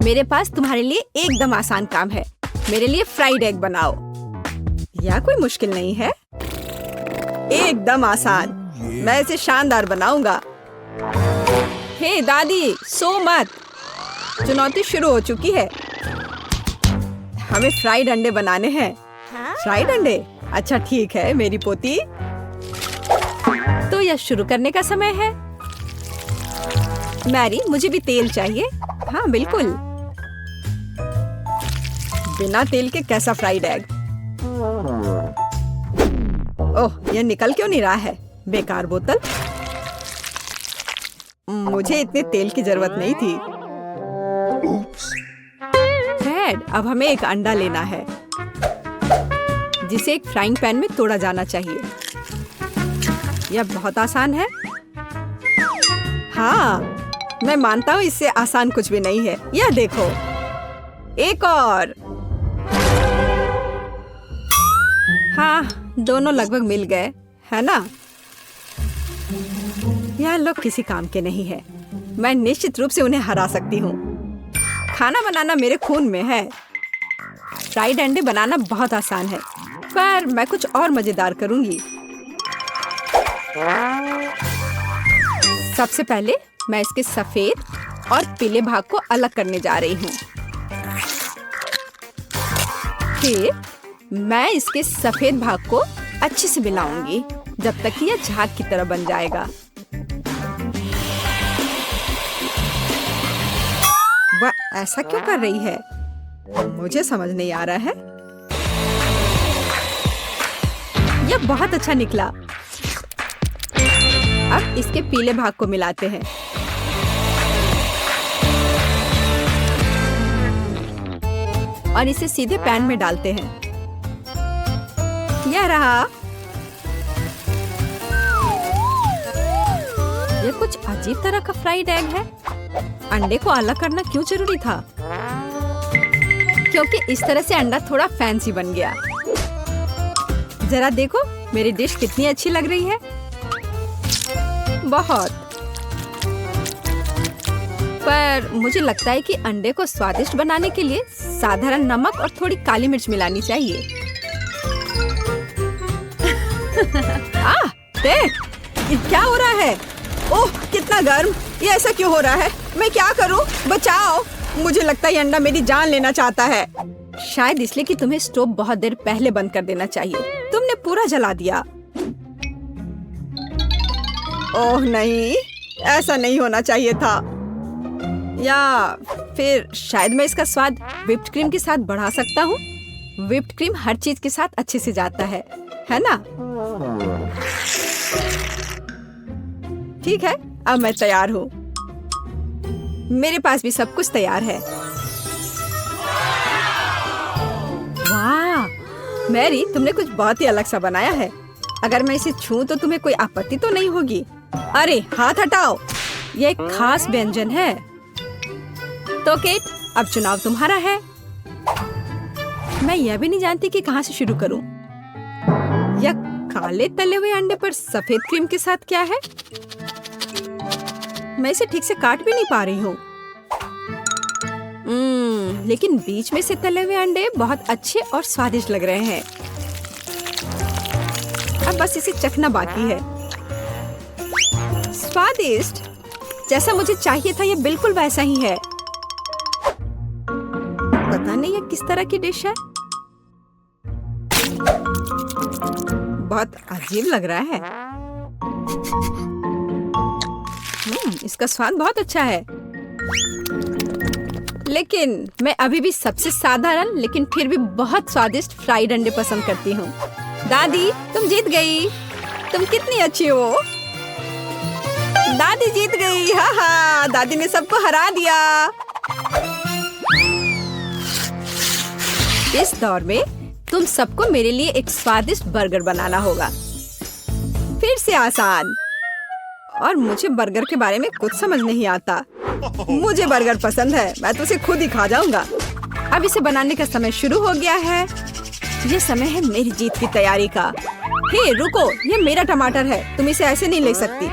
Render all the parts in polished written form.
मेरे पास तुम्हारे लिए एकदम आसान काम है। मेरे लिए फ्राइड एग बनाओ। यह कोई मुश्किल नहीं है, एकदम आसान। मैं इसे शानदार बनाऊंगा। हे दादी, सो मत। चुनौती शुरू हो चुकी है। हमें फ्राइड अंडे बनाने हैं। फ्राइड अंडे? अच्छा ठीक है मेरी पोती। तो यह शुरू करने का समय है। मैरी, मुझे भी तेल चाहिए। हाँ बिल्कुल। बिना तेल के कैसा फ्राइड एग? ओह, यह निकल क्यों नहीं रहा है? बेकार बोतल। मुझे इतने तेल की जरूरत नहीं थी। डैड, अब हमें एक अंडा लेना है जिसे एक फ्राइंग पैन में तोड़ा जाना चाहिए। यह बहुत आसान है। हाँ, मैं मानता हूँ इससे आसान कुछ भी नहीं है। यह देखो, एक और। हाँ, दोनों लगभग मिल गए, है ना? यह लोग किसी काम के नहीं है। मैं निश्चित रूप से उन्हें हरा सकती हूँ। खाना बनाना मेरे खून में है। फ्राइड अंडे बनाना बहुत आसान है, पर मैं कुछ और मजेदार करूंगी। सबसे पहले मैं इसके सफेद और पीले भाग को अलग करने जा रही हूँ। फिर मैं इसके सफेद भाग को अच्छे से मिलाऊंगी जब तक कि यह झाग की तरह बन जाएगा। वह ऐसा क्यों कर रही है? मुझे समझ नहीं आ रहा है। यह बहुत अच्छा निकला। अब इसके पीले भाग को मिलाते हैं। और इसे सीधे पैन में डालते हैं। यह रहा। यह कुछ अजीब तरह का फ्राइड एग है। अंडे को अलग करना क्यों जरूरी था? क्योंकि इस तरह से अंडा थोड़ा फैंसी बन गया। जरा देखो मेरी डिश कितनी अच्छी लग रही है। बहुत। पर मुझे लगता है कि अंडे को स्वादिष्ट बनाने के लिए साधारण नमक और थोड़ी काली मिर्च मिलानी चाहिए। देख, क्या हो रहा है? ओह, कितना गर्म! ये ऐसा क्यों हो रहा है? मैं क्या करूं? बचाओ! मुझे लगता है ये अंडा मेरी जान लेना चाहता है। शायद इसलिए कि तुम्हें स्टोव बहुत देर पहले बंद कर देना चाहिए। तुमने पूरा जला दिया। ओह नहीं, ऐसा नहीं होना चाहिए था। या फिर शायद मैं इसका स्वाद व्हिप्ड क्रीम के साथ बढ़ा सकता हूँ। व्हिप्ड क्रीम हर चीज के साथ अच्छे से जाता है ना? ठीक है, अब मैं तैयार हूँ। मेरे पास भी सब कुछ तैयार है। वाह, मैरी, तुमने कुछ बहुत ही अलग सा बनाया है। अगर मैं इसे छूं तो तुम्हें कोई आपत्ति तो नहीं होगी? अरे हाथ हटाओ, यह एक खास व्यंजन है। तो केट, अब चुनाव तुम्हारा है। मैं यह भी नहीं जानती कि कहाँ से शुरू करूं। यह काले तले हुए अंडे पर सफेद क्रीम के साथ क्या है? मैं इसे ठीक से काट भी नहीं पा रही हूँ। लेकिन बीच में से तले हुए अंडे बहुत अच्छे और स्वादिष्ट लग रहे हैं। अब बस इसे चखना बाकी है। स्वादिष्ट, जैसा मुझे चाहिए था, यह बिल्कुल वैसा ही है। पता नहीं यह किस तरह की डिश है। बहुत अजीब लग रहा है। इसका स्वाद बहुत अच्छा है। लेकिन मैं अभी भी सबसे साधारण लेकिन फिर भी बहुत स्वादिष्ट फ्राइड अंडे पसंद करती हूँ। दादी, तुम जीत गई। तुम कितनी अच्छी हो। दादी जीत गई। हाँ हाँ, दादी ने सबको हरा दिया। इस दौर में तुम सबको मेरे लिए एक स्वादिष्ट बर्गर बनाना होगा। फिर से आसान। और मुझे बर्गर के बारे में कुछ समझ नहीं आता। मुझे बर्गर पसंद है, मैं तो उसे खुद ही खा जाऊंगा। अब इसे बनाने का समय शुरू हो गया है। ये समय है मेरी जीत की तैयारी का। हे रुको, ये मेरा टमाटर है, तुम इसे ऐसे नहीं ले सकती।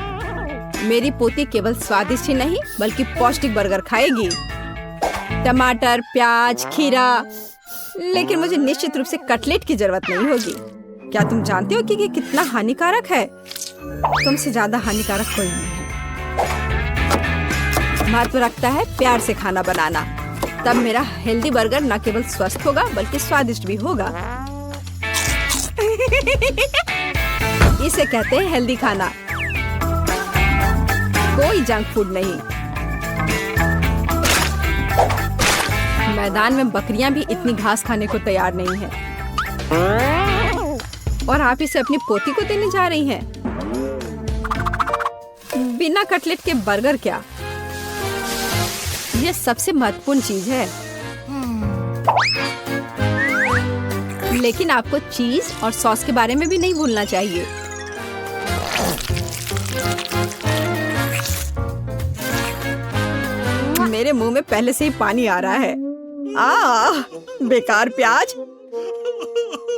मेरी पोती केवल स्वादिष्ट ही नहीं बल्कि पौष्टिक बर्गर खाएगी। टमाटर, प्याज, खीरा। लेकिन मुझे निश्चित रूप से कटलेट की जरूरत नहीं होगी। क्या तुम जानते हो कि ये कितना हानिकारक है? तुमसे ज्यादा हानिकारक कोई नहीं है। महत्व रखता है प्यार से खाना बनाना, तब मेरा हेल्दी बर्गर न केवल स्वस्थ होगा बल्कि स्वादिष्ट भी होगा। इसे कहते हैं हेल्दी खाना, कोई जंक फूड नहीं। मैदान में बकरियां भी इतनी घास खाने को तैयार नहीं हैं। और आप इसे अपनी पोती को देने जा रही हैं? बिना कटलेट के बर्गर क्या? यह सबसे महत्वपूर्ण चीज है। लेकिन आपको चीज और सॉस के बारे में भी नहीं भूलना चाहिए। मेरे मुंह में पहले से ही पानी आ रहा है। बेकार प्याज।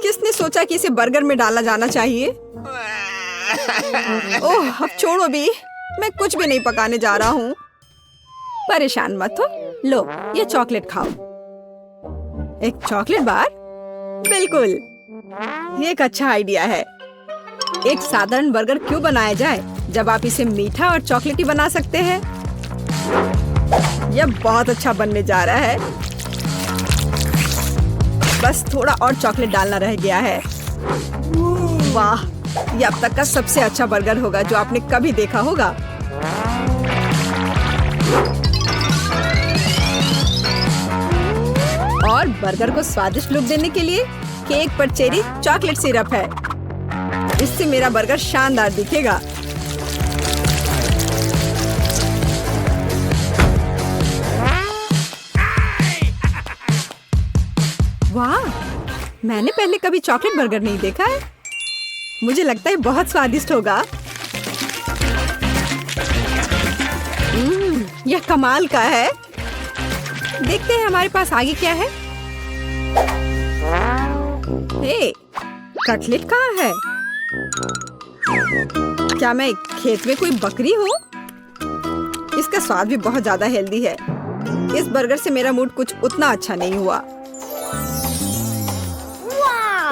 किसने सोचा कि इसे बर्गर में डाला जाना चाहिए? ओह, अब छोड़ो भी, मैं कुछ भी नहीं पकाने जा रहा हूँ। परेशान मत हो, लो ये चॉकलेट खाओ। एक चॉकलेट बार? बिल्कुल, ये एक अच्छा आइडिया है। एक साधारण बर्गर क्यों बनाया जाए जब आप इसे मीठा और चॉकलेटी बना सकते हैं? यह बहुत अच्छा बनने जा रहा है। बस थोड़ा और चॉकलेट डालना रह गया है। वाह, यह अब तक का सबसे अच्छा बर्गर होगा जो आपने कभी देखा होगा। और बर्गर को स्वादिष्ट लुक देने के लिए केक पर चेरी चॉकलेट सिरप है। इससे मेरा बर्गर शानदार दिखेगा। वाह, मैंने पहले कभी चॉकलेट बर्गर नहीं देखा है। मुझे लगता है बहुत स्वादिष्ट होगा। यह कमाल का है। देखते हैं हमारे पास आगे क्या है। हे, कटलेट कहाँ है? क्या मैं खेत में कोई बकरी हूँ? इसका स्वाद भी बहुत ज्यादा हेल्दी है। इस बर्गर से मेरा मूड कुछ उतना अच्छा नहीं हुआ।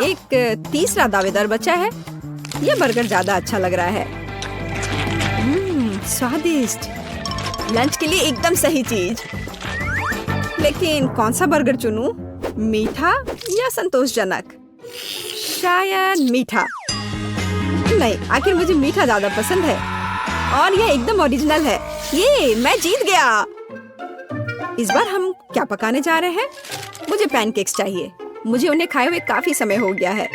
एक तीसरा दावेदार बचा है। यह बर्गर ज्यादा अच्छा लग रहा है। स्वादिष्ट, लंच के लिए एकदम सही चीज। लेकिन कौन सा बर्गर चुनूं? मीठा या संतोषजनक? शायद मीठा। नहीं, आखिर मुझे मीठा ज्यादा पसंद है। और यह एकदम ओरिजिनल है। ये मैं जीत गया। इस बार हम क्या पकाने जा रहे हैं? मुझे पैनकेक्स चाहिए। मुझे उन्हें खाए हुए काफी समय हो गया है।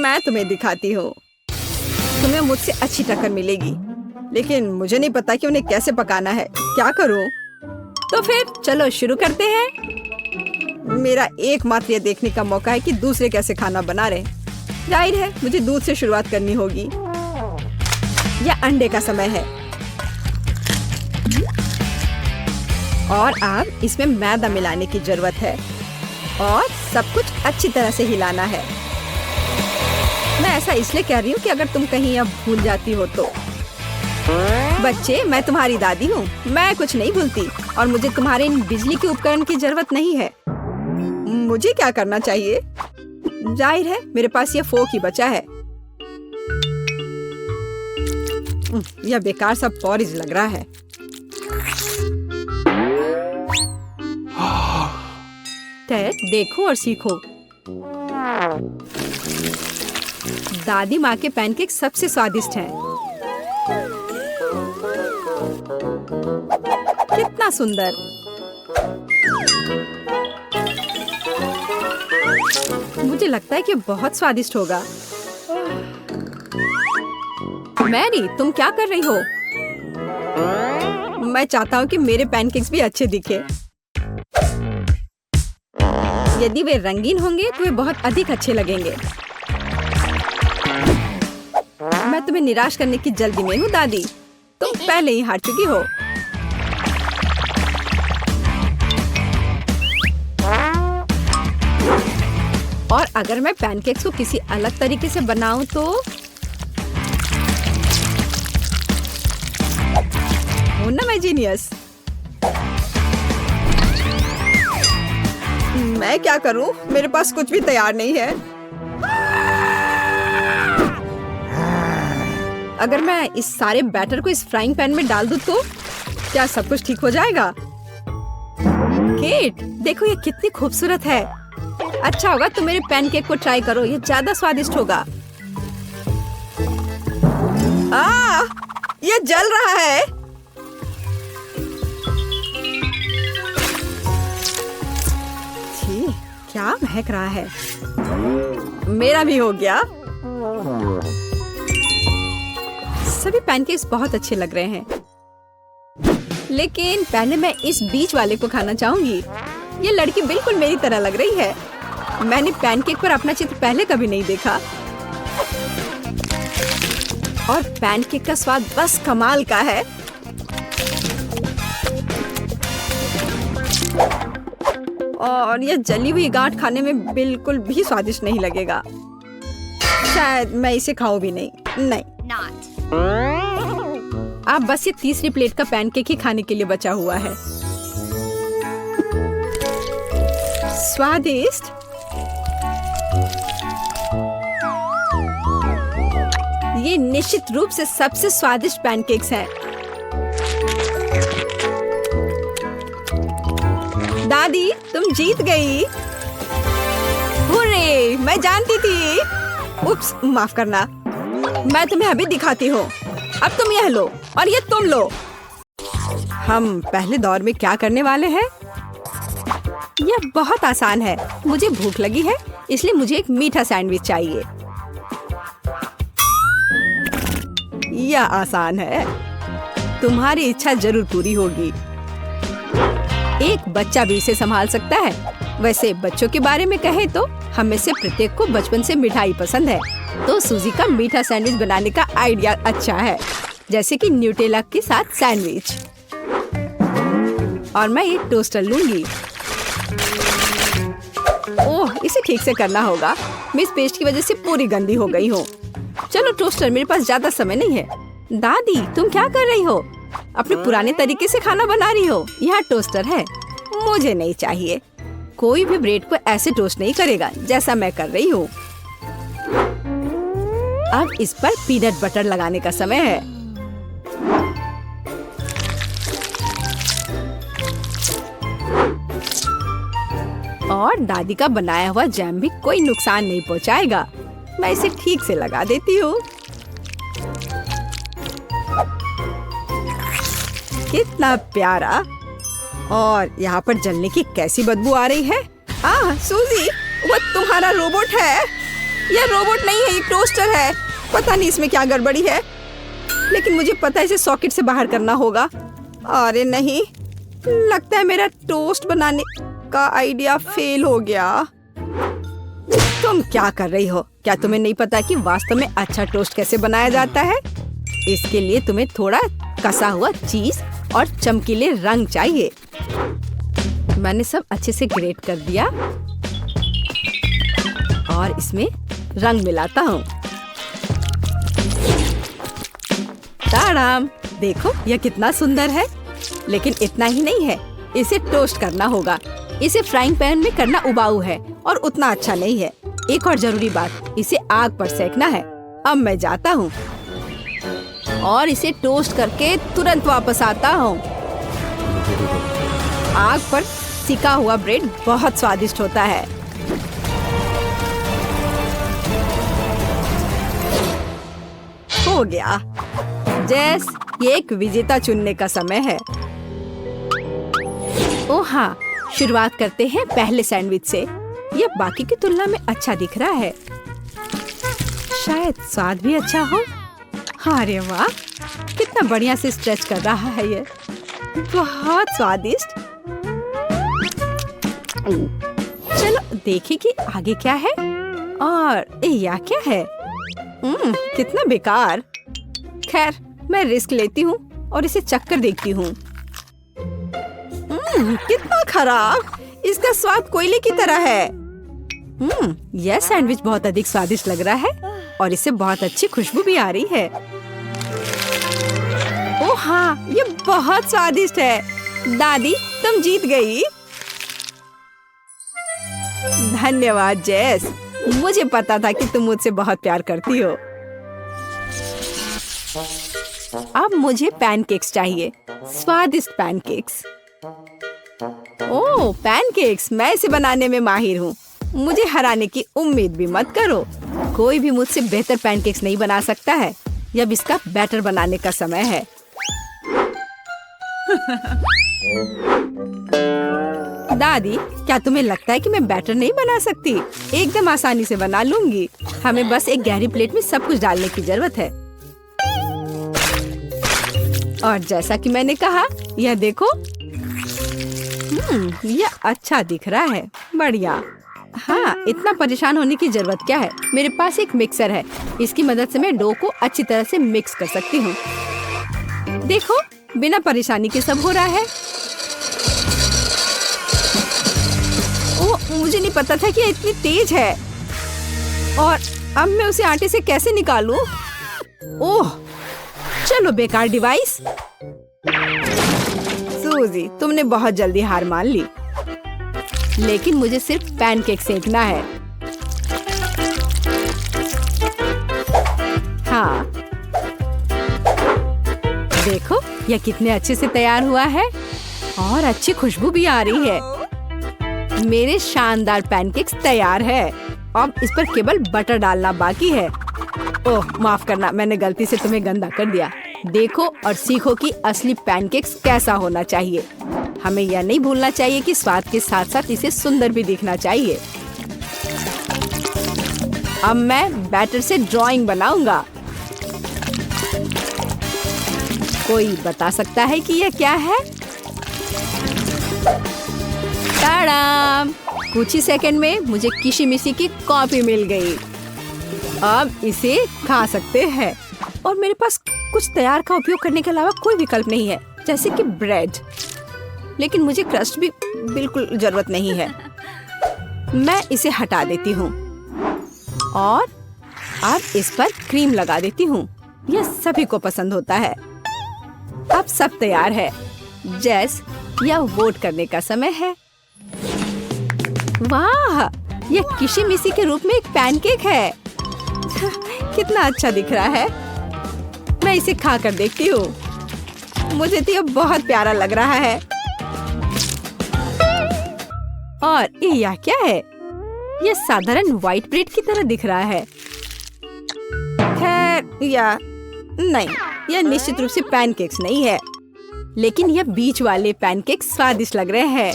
मैं तुम्हें दिखाती हूँ। तुम्हें मुझसे अच्छी टक्कर मिलेगी, लेकिन मुझे नहीं पता कि उन्हें कैसे पकाना है। क्या करूँ? तो फिर चलो शुरू करते हैं। मेरा एकमात्र यह देखने का मौका है कि दूसरे कैसे खाना बना रहे। जाहिर है मुझे दूध से शुरुआत करनी होगी। यह अंडे का समय है। और अब इसमें मैदा मिलाने की जरूरत है और सब कुछ अच्छी तरह से हिलाना है। मैं ऐसा इसलिए कह रही हूँ कि अगर तुम कहीं अब भूल जाती हो तो। बच्चे, मैं तुम्हारी दादी हूँ। मैं कुछ नहीं भूलती और मुझे तुम्हारे इन बिजली के उपकरण की जरूरत नहीं है। मुझे क्या करना चाहिए? जाहिर है मेरे पास ये फोक ही बचा है। यह बेकार सा पॉरिज लग रहा है। टेड, देखो और सीखो। दादी माँ के पैनकेक सबसे स्वादिष्ट हैं। कितना सुंदर। मुझे लगता है कि बहुत स्वादिष्ट होगा। मैरी, तुम क्या कर रही हो? मैं चाहता हूँ कि मेरे पैनकेक्स भी अच्छे दिखे। यदि वे रंगीन होंगे तो वे बहुत अधिक अच्छे लगेंगे। मैं तुम्हें निराश करने की जल्दी में हूँ दादी। तुम पहले ही हार चुकी हो। और अगर मैं पैनकेक्स को किसी अलग तरीके से बनाऊं तो हूं ना मैं जीनियस। मैं क्या करूं? मेरे पास कुछ भी तैयार नहीं है। अगर मैं इस सारे बैटर को इस फ्राइंग पैन में डाल दूं तो क्या सब कुछ ठीक हो जाएगा? केट, देखो ये कितनी खूबसूरत है। अच्छा होगा तुम मेरे पैनकेक को ट्राई करो, ये ज्यादा स्वादिष्ट होगा। ये जल रहा है। छी, क्या महक रहा है। मेरा भी हो गया। सभी पैनकेक्स बहुत अच्छे लग रहे हैं, लेकिन पहले मैं इस बीच वाले को खाना चाहूंगी। ये लड़की बिल्कुल मेरी तरह लग रही है। मैंने पैनकेक पर अपना चित्र पहले कभी नहीं देखा और पैनकेक का स्वाद बस कमाल का है। और ये जली हुई गांठ खाने में बिल्कुल भी स्वादिष्ट नहीं लगेगा। शायद मैं इसे खाऊं भी नहीं। अब बस ये तीसरी प्लेट का पैनकेक ही खाने के लिए बचा हुआ है। स्वादिष्ट। ये निश्चित रूप से सबसे स्वादिष्ट पैनकेक्स हैं। दादी, तुम जीत गई। हुर्रे, मैं जानती थी। उप्स, माफ करना। मैं तुम्हें अभी दिखाती हूँ। अब तुम यह लो और ये तुम लो। हम पहले दौर में क्या करने वाले हैं? यह बहुत आसान है। मुझे भूख लगी है, इसलिए मुझे एक मीठा सैंडविच चाहिए। यह आसान है। तुम्हारी इच्छा जरूर पूरी होगी। एक बच्चा भी इसे संभाल सकता है। वैसे बच्चों के बारे में कहें तो हम में से प्रत्येक को बचपन से मिठाई पसंद है, तो सूजी का मीठा सैंडविच बनाने का आइडिया अच्छा है, जैसे कि न्यूटेला के साथ सैंडविच। और मैं एक टोस्टर लूंगी। ओह, इसे ठीक से करना होगा। मैं इस पेस्ट की वजह से पूरी गंदी हो गई हूँ। चलो टोस्टर, मेरे पास ज्यादा समय नहीं है। दादी, तुम क्या कर रही हो? अपने पुराने तरीके से खाना बना रही हो। यहाँ टोस्टर है। मुझे नहीं चाहिए। कोई भी ब्रेड को ऐसे टोस्ट नहीं करेगा जैसा मैं कर रही हूँ। अब इस पर पीनट बटर लगाने का समय है। और दादी का बनाया हुआ जैम भी कोई नुकसान नहीं पहुँचाएगा। मैं इसे ठीक से लगा देती हूँ। कितना प्यारा। और यहाँ पर जलने की कैसी बदबू आ रही है। सूजी, वो तुम्हारा रोबोट है। यह रोबोट नहीं है, ये टोस्टर है। पता नहीं इसमें क्या गड़बड़ी है, लेकिन मुझे पता है इसे सॉकेट से बाहर करना होगा। अरे नहीं, लगता है मेरा टोस्ट बनाने का आइडिया फेल हो गया। तुम क्या कर रही हो? क्या तुम्हें नहीं पता कि वास्तव में अच्छा टोस्ट कैसे बनाया जाता है? इसके लिए तुम्हें थोड़ा कसा हुआ चीज और चमकीले रंग चाहिए। मैंने सब अच्छे से ग्रेट कर दिया और इसमें रंग मिलाता हूँ। ताड़ाम, देखो यह कितना सुंदर है। लेकिन इतना ही नहीं है, इसे टोस्ट करना होगा। इसे फ्राइंग पैन में करना उबाऊ है और उतना अच्छा नहीं है। एक और जरूरी बात, इसे आग पर सेकना है। अब मैं जाता हूँ और इसे टोस्ट करके तुरंत वापस आता हूँ। आग पर सिका हुआ ब्रेड बहुत स्वादिष्ट होता है। हो गया। जेस, ये एक विजेता चुनने का समय है। ओह हाँ, शुरुआत करते हैं पहले सैंडविच से। यह बाकी की तुलना में अच्छा दिख रहा है। शायद स्वाद भी अच्छा हो। अरे वाह, कितना बढ़िया से स्ट्रेच कर रहा है ये। बहुत स्वादिष्ट। चलो देखें कि आगे क्या है। और यह क्या है? कितना बेकार। खैर, मैं रिस्क लेती हूँ और इसे चक्कर देखती हूँ। कितना खराब। इसका स्वाद कोयले की तरह है। यह सैंडविच बहुत अधिक स्वादिष्ट लग रहा है और इससे बहुत अच्छी खुशबू भी आ रही है। ओह हाँ, ये बहुत स्वादिष्ट है। दादी, तुम जीत गई। धन्यवाद जेस, मुझे पता था कि तुम मुझसे बहुत प्यार करती हो। अब मुझे पैनकेक्स चाहिए, स्वादिष्ट पैनकेक्स। ओह पैनकेक्स, मैं इसे बनाने में माहिर हूँ। मुझे हराने की उम्मीद भी मत करो। कोई भी मुझसे बेहतर पैनकेक्स नहीं बना सकता है। अब इसका बैटर बनाने का समय है। दादी, क्या तुम्हें लगता है कि मैं बैटर नहीं बना सकती? एकदम आसानी से बना लूंगी। हमें बस एक गहरी प्लेट में सब कुछ डालने की जरूरत है। और जैसा कि मैंने कहा, यह देखो, यह अच्छा दिख रहा है। बढ़िया। हाँ, इतना परेशान होने की जरूरत क्या है? मेरे पास एक मिक्सर है। इसकी मदद से मैं डो को अच्छी तरह से मिक्स कर सकती हूँ। देखो, बिना परेशानी के सब हो रहा है। ओह, मुझे नहीं पता था कि यह इतनी तेज है। और अब मैं उसे आटे से कैसे निकालूं? ओह, चलो बेकार डिवाइस। सूजी, तुमने बहुत जल्दी हार मान ली। लेकिन मुझे सिर्फ पैनकेक सेकना है। हाँ, देखो यह कितने अच्छे से तैयार हुआ है और अच्छी खुशबू भी आ रही है। मेरे शानदार पैनकेक्स तैयार है। अब इस पर केवल बटर डालना बाकी है। ओह माफ करना, मैंने गलती से तुम्हें गंदा कर दिया। देखो और सीखो कि असली पैनकेक्स कैसा होना चाहिए। हमें यह नहीं भूलना चाहिए कि स्वाद के साथ साथ इसे सुंदर भी दिखना चाहिए। अब मैं बैटर से ड्राइंग बनाऊंगा। कोई बता सकता है कि यह क्या है? टाडाम! कुछ ही सेकंड में मुझे किशमिशी की कॉफी मिल गई। अब इसे खा सकते हैं। और मेरे पास कुछ तैयार का उपयोग करने के अलावा कोई विकल्प नहीं है, जैसे कि ब्रेड। लेकिन मुझे क्रस्ट भी बिल्कुल जरूरत नहीं है। मैं इसे हटा देती हूँ और अब इस पर क्रीम लगा देती हूँ। यह सभी को पसंद होता है। अब सब तैयार है। जेस, यह वोट करने का समय है। वाह, यह किशमिशी के रूप में एक पैनकेक है। कितना अच्छा दिख रहा है। मैं इसे खा कर देखती हूँ। मुझे तो यह बहुत प्यारा लग रहा है। और यह क्या है? यह साधारण व्हाइट ब्रेड की तरह दिख रहा है। खैर, या नहीं, यह निश्चित रूप से पैनकेक्स नहीं है। लेकिन यह बीच वाले पैनकेक्स स्वादिष्ट लग रहे हैं।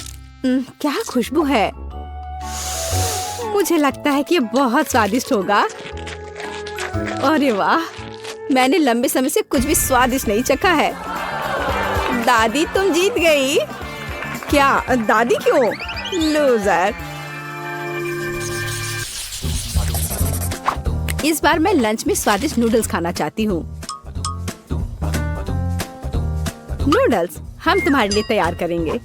क्या खुशबू है। मुझे लगता है कि यह बहुत स्वादिष्ट होगा। अरे वाह, मैंने लंबे समय से कुछ भी स्वादिष्ट नहीं चखा है। दादी, तुम जीत गई। क्या? दादी क्यों? लूजर। इस बार मैं लंच में स्वादिष्ट नूडल्स खाना चाहती हूँ। नूडल्स हम तुम्हारे लिए तैयार करेंगे।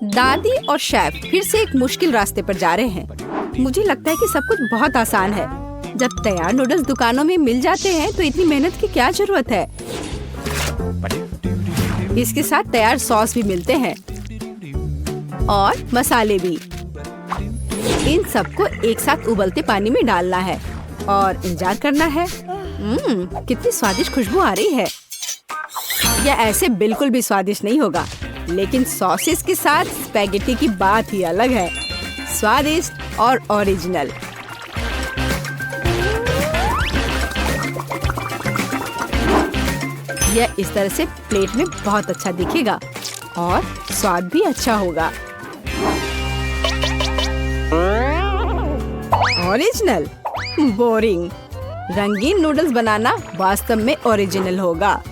दादी और शेफ फिर से एक मुश्किल रास्ते पर जा रहे हैं। मुझे लगता है कि सब कुछ बहुत आसान है। जब तैयार नूडल्स दुकानों में मिल जाते हैं तो इतनी मेहनत की क्या जरूरत है। इसके साथ तैयार सॉस भी मिलते हैं और मसाले भी। इन सबको एक साथ उबलते पानी में डालना है और इंतजार करना है। कितनी स्वादिष्ट खुशबू आ रही है। यह ऐसे बिल्कुल भी स्वादिष्ट नहीं होगा, लेकिन सॉसेस के साथ स्पैगेटी की बात ही अलग है। स्वादिष्ट और ओरिजिनल। यह इस तरह से प्लेट में बहुत अच्छा दिखेगा और स्वाद भी अच्छा होगा। ओरिजिनल? बोरिंग। रंगीन नूडल्स बनाना वास्तव में ओरिजिनल होगा।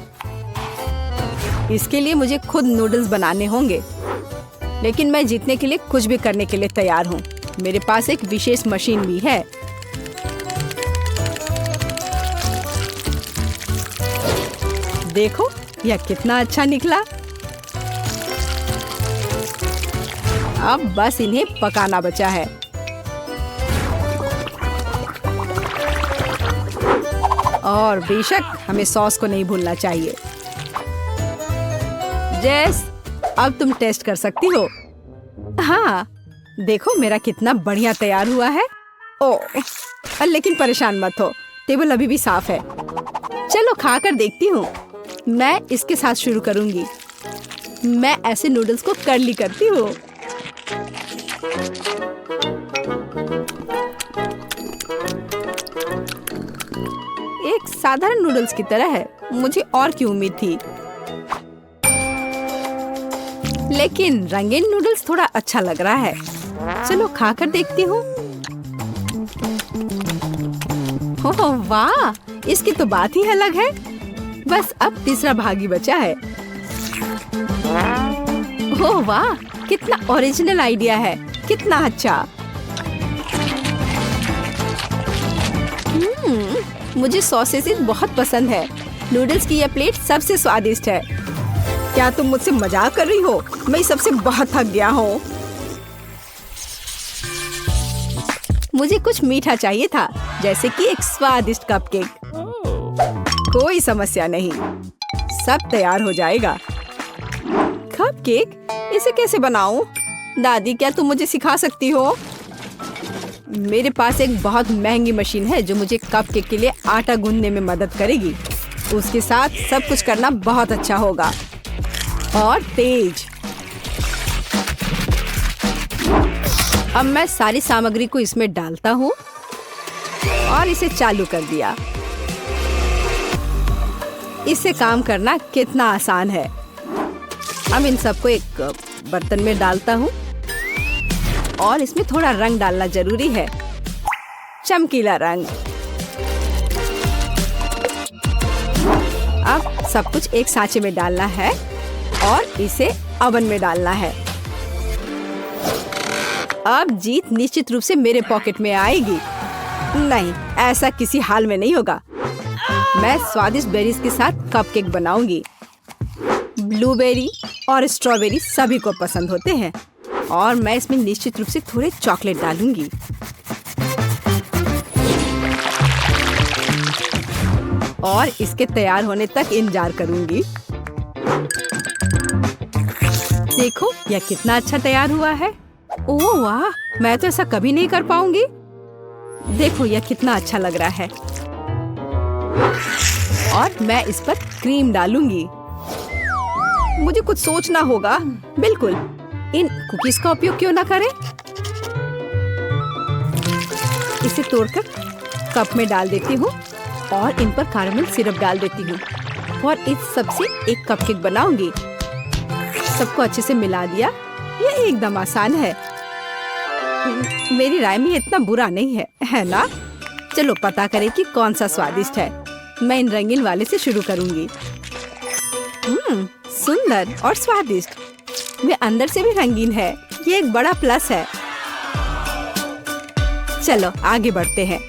इसके लिए मुझे खुद नूडल्स बनाने होंगे। लेकिन मैं जीतने के लिए कुछ भी करने के लिए तैयार हूँ। मेरे पास एक विशेष मशीन भी है। देखो, यह कितना अच्छा निकला। अब बस इन्हें पकाना बचा है। और बेशक हमें सॉस को नहीं भूलना चाहिए। जेस, अब तुम टेस्ट कर सकती हो। हाँ, देखो मेरा कितना बढ़िया तैयार हुआ है। लेकिन परेशान मत हो, टेबल अभी भी साफ है। चलो खाकर देखती हूँ। मैं इसके साथ शुरू करूंगी। मैं ऐसे नूडल्स को कर्ली करती हूँ। एक साधारण नूडल्स की तरह है, मुझे और की उम्मीद थी। लेकिन रंगीन नूडल्स थोड़ा अच्छा लग रहा है। चलो खाकर देखती हूँ। ओह वाह, इसकी तो बात ही अलग है। बस अब तीसरा भाग ही बचा है। ओह वाह, कितना ओरिजिनल आइडिया है, कितना अच्छा। मुझे सॉसेस बहुत पसंद है। नूडल्स की यह प्लेट सबसे स्वादिष्ट है। क्या तुम मुझसे मजाक कर रही हो? मैं सबसे बहुत थक गया हूँ। मुझे कुछ मीठा चाहिए था, जैसे कि एक स्वादिष्ट कपकेक। कोई समस्या नहीं, सब तैयार हो जाएगा। कपकेक? इसे कैसे बनाऊं? दादी, क्या तुम मुझे सिखा सकती हो? मेरे पास एक बहुत महंगी मशीन है जो मुझे कपकेक के लिए आटा गूंदने में मदद करेगी। उसके साथ सब कुछ करना बहुत अच्छा होगा और तेज। अब मैं सारी सामग्री को इसमें डालता हूँ और इसे चालू कर दिया। इससे काम करना कितना आसान है। अब इन सबको एक बर्तन में डालता हूँ और इसमें थोड़ा रंग डालना जरूरी है, चमकीला रंग। अब सब कुछ एक सांचे में डालना है और इसे ओवन में डालना है। अब जीत निश्चित रूप से मेरे पॉकेट में आएगी। नहीं, ऐसा किसी हाल में नहीं होगा। मैं स्वादिष्ट बेरीज के साथ कपकेक बनाऊंगी। ब्लूबेरी और स्ट्रॉबेरी सभी को पसंद होते हैं और मैं इसमें निश्चित रूप से थोड़े चॉकलेट डालूंगी। और इसके तैयार होने तक इंतजार करूंगी। देखो यह कितना अच्छा तैयार हुआ है। ओह वाह, मैं तो ऐसा कभी नहीं कर पाऊंगी। देखो यह कितना अच्छा लग रहा है। और मैं इस पर क्रीम डालूंगी। मुझे कुछ सोचना होगा। बिल्कुल, इन कुकीज का उपयोग क्यों ना करें। इसे तोड़कर कप में डाल देती हूँ और इन पर कैरेमल सिरप डाल देती हूँ और इस सब से एक कपकेक बनाऊंगी। सबको अच्छे से मिला दिया। यह एकदम आसान है। मेरी राय में इतना बुरा नहीं है, है ना? चलो पता करें कि कौन सा स्वादिष्ट है। मैं इन रंगीन वाले से शुरू करूंगी। सुंदर और स्वादिष्ट। वे अंदर से भी रंगीन है। ये एक बड़ा प्लस है। चलो आगे बढ़ते हैं।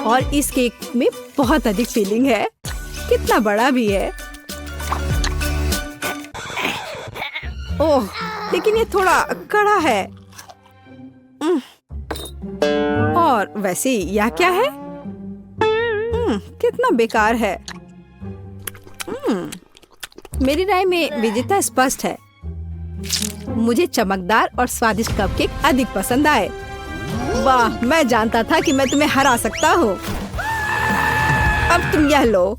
और इस केक में बहुत अधिक फिलिंग है। कितना बड़ा भी है। ओह, लेकिन ये थोड़ा कड़ा है। और वैसे यह क्या है? कितना बेकार है। मेरी राय में विजेता स्पष्ट है। मुझे चमकदार और स्वादिष्ट कपकेक अधिक पसंद आए। वाह, मैं जानता था कि मैं तुम्हें हरा सकता हूँ। अब तुम यह लो।